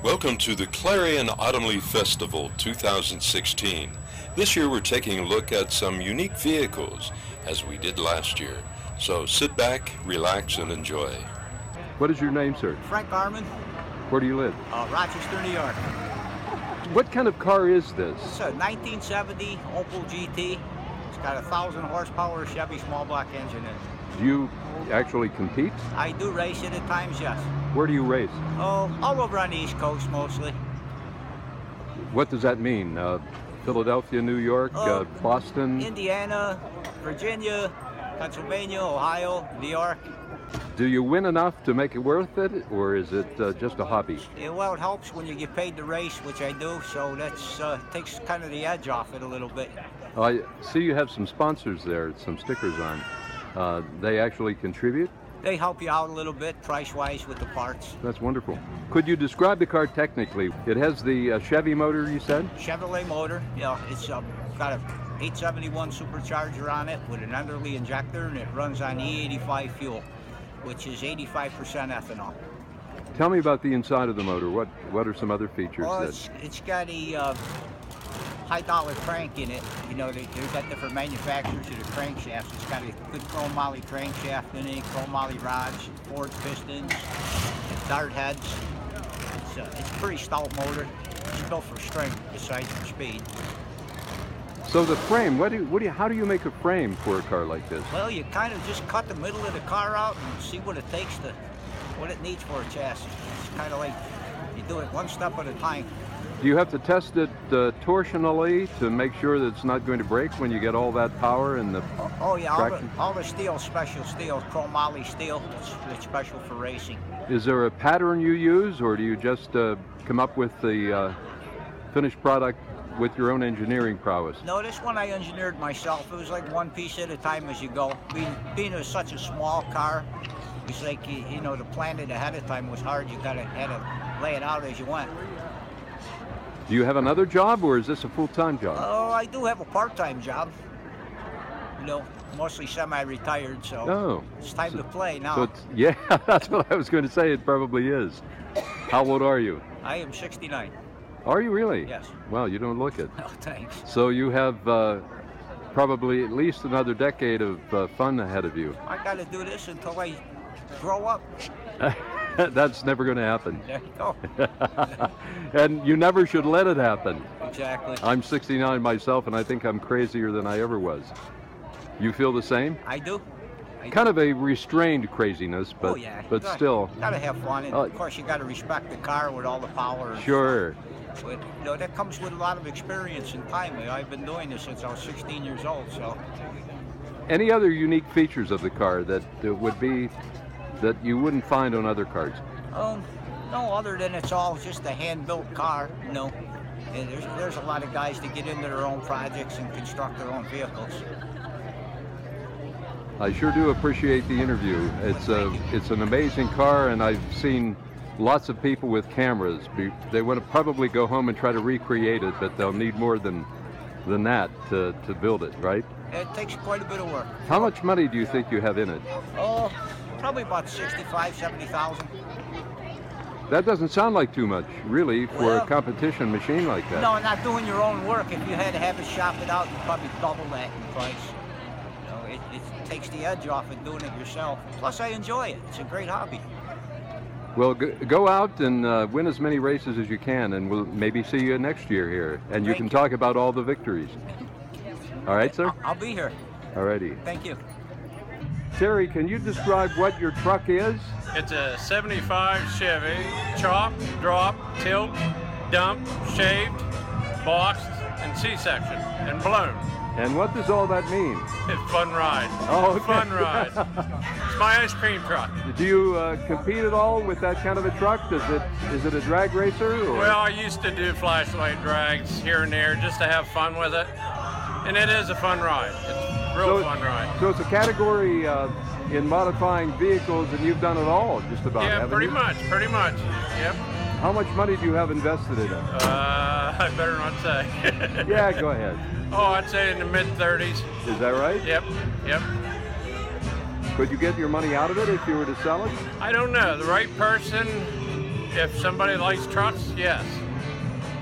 Welcome to the Clarion Autumn Leaf Festival 2016. This year we're taking a look at some unique vehicles, as we did last year. So sit back, relax, and enjoy. What is your name, sir? Frank Arman, Where do you live? Rochester, New York. What kind of car is this? It's a 1970 Opel GT. It's got a 1,000 horsepower Chevy small block engine in it. Do you actually compete? I do race it at times, yes. Where do you race? Oh, all over on the East Coast mostly. What does that mean? Philadelphia, New York, Boston? Indiana, Virginia, Pennsylvania, Ohio, New York. Do you win enough to make it worth it, or is it just a hobby? Yeah, well, it helps when you get paid to race, which I do, so that takes kind of the edge off it a little bit. I see you have some sponsors there, some stickers on. They actually contribute? They help you out a little bit, price-wise, with the parts. That's wonderful. Could you describe the car technically? It has the Chevy motor, you said? Chevrolet motor. Yeah, it's got a 871 supercharger on it with an underly injector, and it runs on E85 fuel, which is 85% ethanol. Tell me about the inside of the motor. What are some other features? Well, it's got a high-dollar crank in it. You know, they've got different manufacturers of the crankshafts. It's got a good chrome moly crankshaft in it, chrome moly rods, Ford pistons, dart heads. It's a pretty stout motor. It's built for strength besides for speed. So the frame, how do you make a frame for a car like this? Well, you kind of just cut the middle of the car out and see what it takes what it needs for a chassis. It's kind of like you do it one step at a time. Do you have to test it torsionally to make sure that it's not going to break when you get all that power and the Oh yeah, traction? all the steel, special steel, chrome moly steel. It's special for racing. Is there a pattern you use, or do you just come up with the finished product with your own engineering prowess? No, this one I engineered myself. It was like one piece at a time as you go. Being such a small car, it's like, you know, to plan it ahead of time was hard. You had to lay it out as you went. Do you have another job, or is this a full-time job? Oh, I do have a part-time job. You know, mostly semi-retired, so it's time to play now. So yeah, that's what I was going to say. It probably is. How old are you? I am 69. Are you really? Yes. Well, you don't look it. Oh, thanks. So you have probably at least another decade of fun ahead of you. I got to do this until I grow up. That's never going to happen. There you go. And you never should let it happen. Exactly. I'm 69 myself, and I think I'm crazier than I ever was. You feel the same? I do. Kind of a restrained craziness, but still. Gotta have fun, and of course you gotta respect the car with all the power. Sure. But you know, that comes with a lot of experience and time. I've been doing this since I was 16 years old. So. Any other unique features of the car that would be that you wouldn't find on other cars? No, other than it's all just a hand-built car. You know, and there's a lot of guys that get into their own projects and construct their own vehicles. I sure do appreciate the interview. It's an amazing car, and I've seen lots of people with cameras. They want to probably go home and try to recreate it, but they'll need more than that to build it, right? It takes quite a bit of work. How much money do you think you have in it? Oh, probably about 65, 70,000. That doesn't sound like too much, really, for a competition machine like that. No, not doing your own work. If you had to have it shop it out, you'd probably double that in price. You know, it takes the edge off of doing it yourself. Plus, I enjoy it. It's a great hobby. Well, go out and win as many races as you can, and we'll maybe see you next year here, and you can talk about all the victories. All right, sir? I'll be here. All righty. Thank you. Terry, can you describe what your truck is? It's a 75 Chevy, chop, drop, tilt, dump, shaved, boxed, and C-section, and blown. And what does all that mean? It's fun ride. Oh, okay. Fun ride. It's my ice cream truck. Do you compete at all with that kind of a truck? Is it a drag racer? Or? Well, I used to do flashlight drags here and there just to have fun with it. And it is a fun ride. It's a real fun ride. So it's a category in modifying vehicles, and you've done it all, just about. Yeah, pretty much. Yep. How much money do you have invested in it? I better not say. Yeah, go ahead. Oh, I'd say in the mid-30s. Is that right? Yep. Could you get your money out of it if you were to sell it? I don't know. The right person if somebody likes trucks, yes.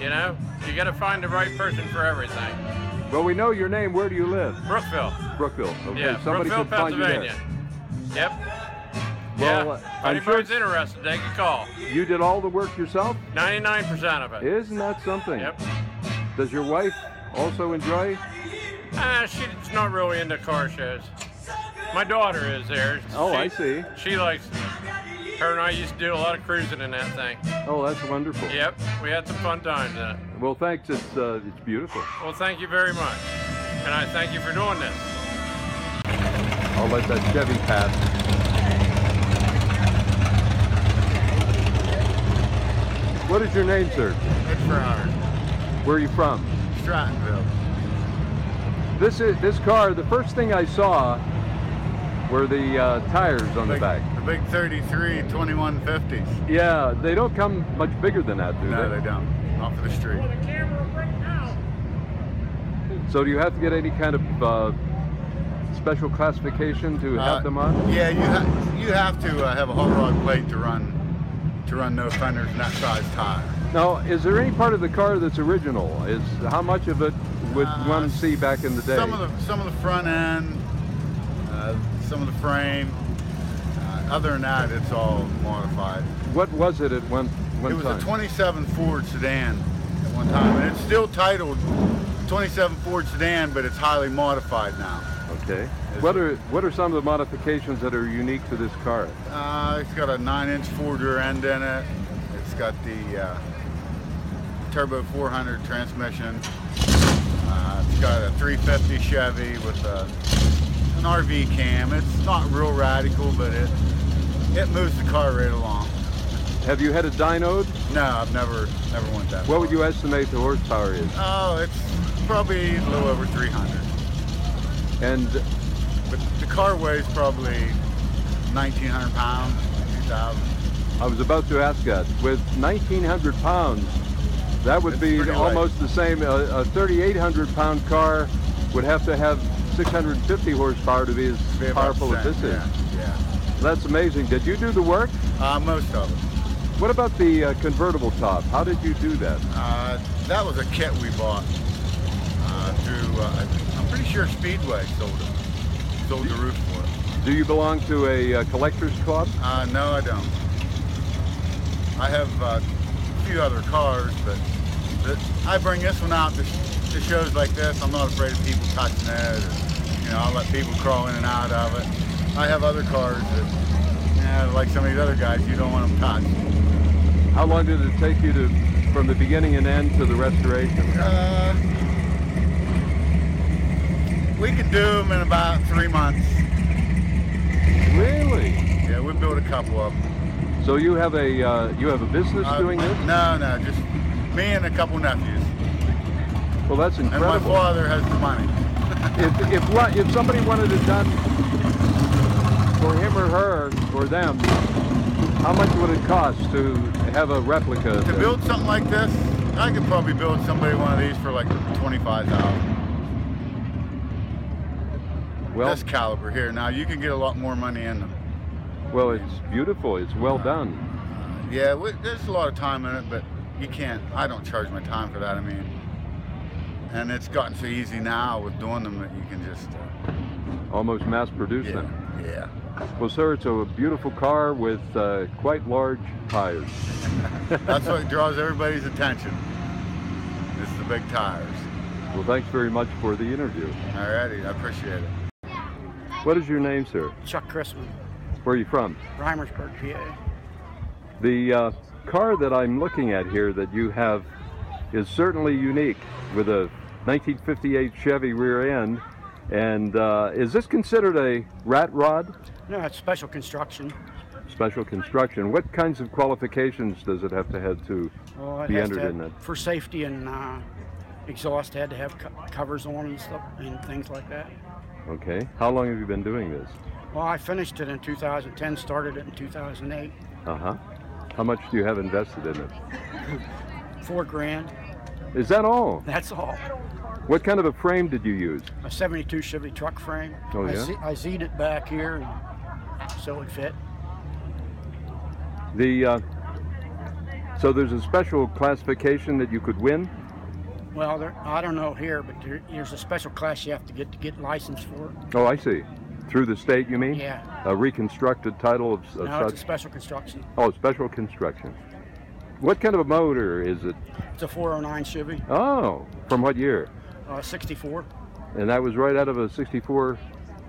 You know, you got to find the right person for everything. Well, we know your name. Where do you live? Brookville. Brookville. Okay. Yeah, Somebody Brookville, could find you there. Pennsylvania. Yep. Well, Yeah. If I'm sure anybody's interested, they can call. you did all the work yourself? 99% of it. Isn't that something? Yep. Does your wife also enjoy? She's not really into car shows. My daughter is there. Oh, I see. She likes. Her and I used to do a lot of cruising in that thing. Oh, that's wonderful. Yep, we had some fun times in it. Well, thanks. It's beautiful. Well, thank you very much. And I thank you for doing this. I'll let that Chevy pass. What is your name, sir? It's Howard. Where are you from? Strattonville. This car, the first thing I saw were the tires on the back. The big 33 2150s. Yeah, they don't come much bigger than that, do No, they? they don't. Not for the street. So do you have to get any kind of special classification to have them on? Yeah, you have to have a hot rod plate to run no fenders and that size tire. Now, is there any part of the car that's original? How much of it would one see back in the day? Some of the front end, some of the frame. Other than that, it's all modified. What was it at one It was time? a 27 Ford sedan at one time, and it's still titled 27 Ford sedan, but it's highly modified now. Okay. What are some of the modifications that are unique to this car? It's got a 9-inch four-door end in it. It's got the turbo 400 transmission. It's got a 350 Chevy with an RV cam. It's not real radical, but it moves the car right along. Have you had a dynoed? No, I've never went that far. What would you estimate the horsepower is? Oh, it's probably a little over 300. And But the car weighs probably 1,900 pounds, 2,000. I was about to ask that. With 1,900 pounds, that would It's be pretty almost the same. A 3,800 pound car would have to have 650 horsepower to be as Be about powerful the as this same, is. Yeah. That's amazing. Did you do the work? Most of it. What about the convertible top? How did you do that? That was a kit we bought through, I'm pretty sure Speedway sold the roof for it. Do you belong to a collector's club? No, I don't. I have a few other cars, but I bring this one out to shows like this. I'm not afraid of people touching it, or, I'll let people crawl in and out of it. I have other cars that, like some of these other guys, you don't want them touched. How long did it take you from the beginning and end to the restoration? We could do them in about 3 months. Really? Yeah, we built a couple of them. So you have a business doing this? No, just me and a couple nephews. Well, that's And incredible. my father has the money. If somebody wanted it done for him or her or them, how much would it cost to have a replica? To build something like this, I could probably build somebody one of these for like $25,000. Well, This caliber here. Now you can get a lot more money in them. well, it's beautiful. It's well done. Yeah, there's a lot of time in it, but you can't. I don't charge my time for that. I mean, and it's gotten so easy now with doing them that you can just. Almost mass produce them. Yeah. Well, sir, it's a beautiful car with quite large tires. That's what draws everybody's attention. It's the big tires. Well, thanks very much for the interview. Alrighty, I appreciate it. What is your name, sir? Chuck Chrisman, Where are you from? Reimersburg, PA. The car that I'm looking at here that you have is certainly unique with a 1958 Chevy rear end. And is this considered a rat rod? No, it's special construction. Special construction. What kinds of qualifications does it have to have to Well, it be has entered to in that? for safety and exhaust had to have covers on and stuff and things like that. Okay. How long have you been doing this? Well, I finished it in 2010, started it in 2008. Uh-huh. How much do you have invested in it? $4,000. Is that all? That's all. What kind of a frame did you use? A 72 Chevy truck frame. Oh, yeah? I Z'd it back here so it fit. The So there's a special classification that you could win? Well, I don't know here, but there's a special class you have to get licensed for. Oh, I see. Through the state, you mean? Yeah. A reconstructed title of No, such? it's a special construction. Oh, special construction. What kind of a motor is it? It's a 409 Chevy, Oh, from what year? 64. And that was right out of a 64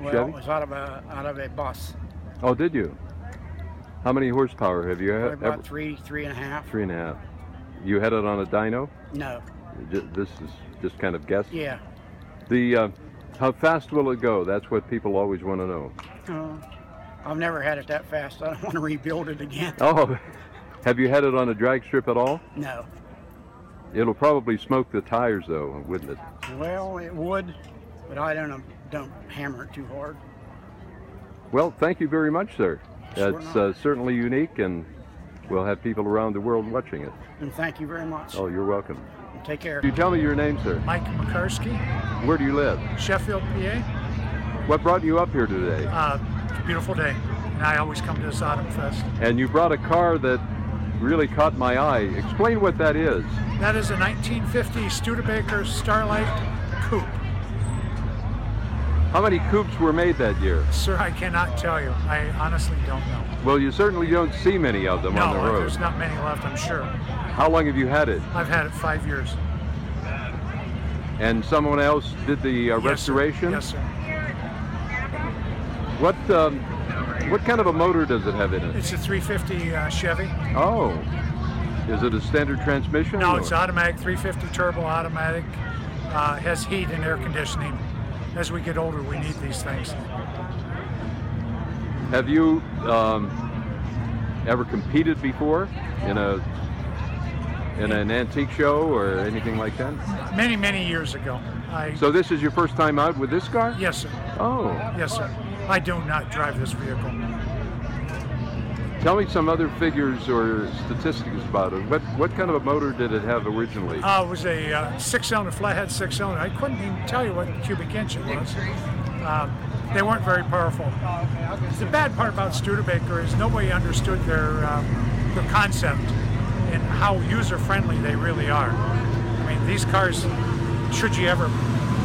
Well, Chevy? it was out of a bus. Oh, did you? How many horsepower have you had? About three and a half. 3.5. You had it on a dyno? No. This is just kind of guess? Yeah. How fast will it go? That's what people always want to know. I've never had it that fast. I don't want to rebuild it again. Oh, have you had it on a drag strip at all? No. It'll probably smoke the tires though, wouldn't it? Well, it would, but I don't hammer it too hard. Well, thank you very much, sir. Sure It's certainly unique, and we'll have people around the world watching it. And thank you very much. Oh, you're welcome. Take care. Could you tell me your name, sir? Mike McCarsky, Where do you live? Sheffield, PA. What brought you up here today? It's a beautiful day, and I always come to this Autumn Fest. And you brought a car that really caught my eye. Explain what that is. That is a 1950 Studebaker Starlight Coupe. How many coupes were made that year? Sir, I cannot tell you. I honestly don't know. Well, you certainly don't see many of them on the No, road. there's not many left, I'm sure. How long have you had it? I've had it 5 years. And someone else did the restoration? Yes, sir. What kind of a motor does it have in it? It's a 350 Chevy. Oh, is it a standard transmission? No, or- it's automatic, 350 turbo automatic. Has heat and air conditioning. As we get older, we need these things. Have you ever competed before in an antique show or anything like that? Many, many years ago. So this is your first time out with this car? Yes, sir. Oh, Yes, sir. I do not drive this vehicle. tell me some other figures or statistics about it. What kind of a motor did it have originally? It was a six-cylinder, flathead six-cylinder. I couldn't even tell you what cubic inch it was. They weren't very powerful. The bad part about Studebaker is nobody understood their concept and how user-friendly they really are. I mean, these cars, should you ever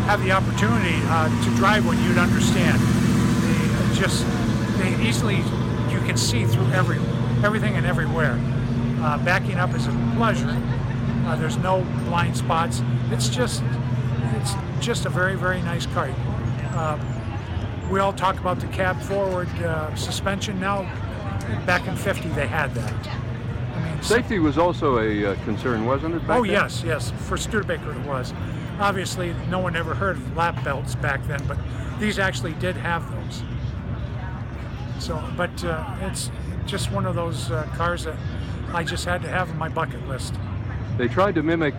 have the opportunity to drive one, you'd understand. They easily, you can see through everything and everywhere. Backing up is a pleasure. There's no blind spots. It's just a very, very nice car. We all talk about the cab forward suspension now. Back in '50, they had that. I mean, Safety was also a concern, wasn't it? Back oh then? yes. For Studebaker, it was. Obviously, no one ever heard of lap belts back then, but these actually did have those. So, but it's just one of those cars that I just had to have on my bucket list. They tried to mimic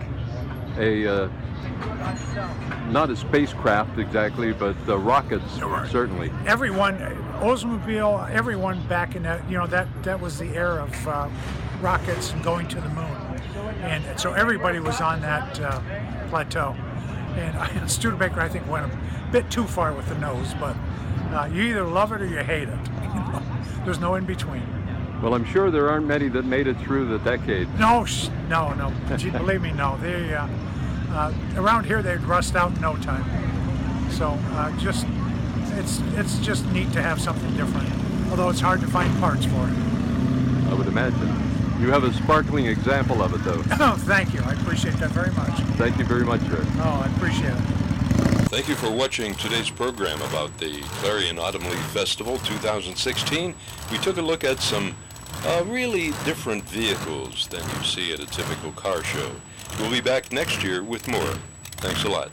a not a spacecraft exactly, but rockets certainly. Everyone, Oldsmobile, everyone back in that, that was the era of rockets and going to the moon, and so everybody was on that plateau. And Studebaker, I think, went a bit too far with the nose, but you either love it or you hate it. There's no in between. Well, I'm sure there aren't many that made it through the decade. No. Gee, believe me, no. They around here they'd rust out in no time. So it's just neat to have something different. Although it's hard to find parts for it. I would imagine. You have a sparkling example of it, though. Oh, thank you. I appreciate that very much. Thank you very much, sir. Oh, I appreciate it. Thank you for watching today's program about the Clarion Autumn Leaf Festival 2016. We took a look at some really different vehicles than you see at a typical car show. We'll be back next year with more. Thanks a lot.